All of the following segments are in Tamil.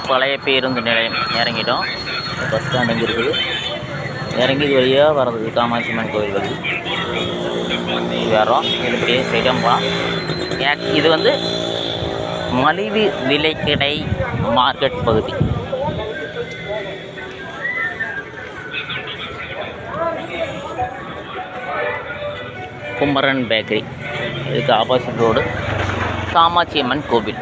பழைய பேருந்து நிலையம் இறங்கிட்டோம். பஸ் ஸ்டாண்ட் எங்கே இருக்குது, இறங்கி இது வழியாக வர்றது காமாட்சி அம்மன் கோவில் வழி வரோம். இது இப்படியே ஸ்ட்ரைட்டாக போகலாம். இது வந்து மலிவு விலைக்கடை மார்க்கெட் பகுதி. குமரன் பேக்கரி, இதுக்கு ஆப்போசிட் ரோடு காமாட்சி அம்மன் கோவில்.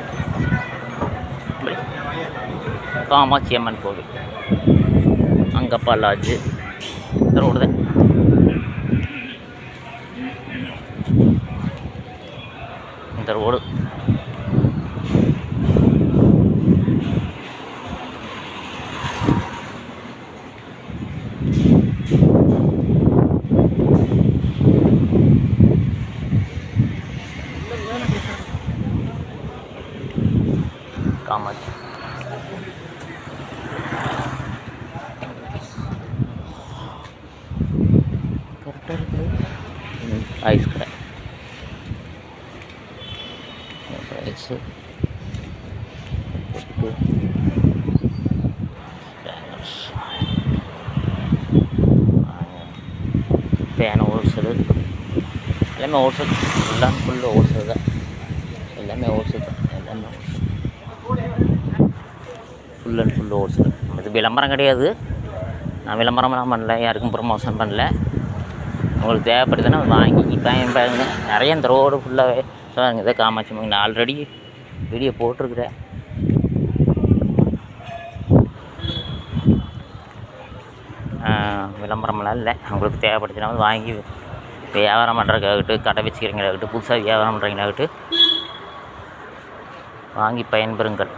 காமாட்சி அம்மன் கோவில் அங்கப்பா லாட்ஜு இந்த ரோடு தான். இந்த ரோடு காமாட்சி ஐஸ் கடை. ஐஸு பேன் ஹோல்சேலு எல்லாமே ஹோல்சேல், எல்லாம் ஃபுல்லு ஹோல்சேல் தான். எல்லாமே ஹோல்சேல் தான். எல்லாமே ஃபுல் அண்ட் ஃபுல் ஹோல்சேல். இது விளம்பரம் கிடையாது, நான் விளம்பரம்லாம் பண்ணல, யாருக்கும் ப்ரமோஷன் பண்ணல. உங்களுக்கு தேவைப்படுதுன்னா வாங்கி பயன்படுங்க. நிறைய இந்த ரோடு ஃபுல்லாகவே பாருங்க. இதை காமாட்சி அம்மன் நான் ஆல்ரெடி வீடியோ போட்டிருக்கிறேன். விளம்பரம்லாம் இல்லை. உங்களுக்கு தேவைப்படுச்சுன்னா வாங்கி வியாபாரம் பண்ணுறதுக்காகட்டும், கடை வச்சுக்கிறீங்களாகட்டும், புதுசாக வியாபாரம் பண்ணுறீங்களாகட்டும் வாங்கி பயன்பெறுங்கள்.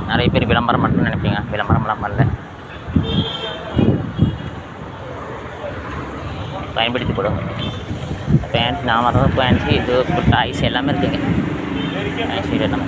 நிறைய பேர் விளம்பரம் மட்டும் நினைப்பீங்க, விளம்பரம்லாம் பண்ணல. பயன்படுத்தி கொடுங்க. பேண்ட் நான் வர பேண்ட்ஸு இது டாய்ஸ் எல்லாமே இருக்குங்க. எல்லாமே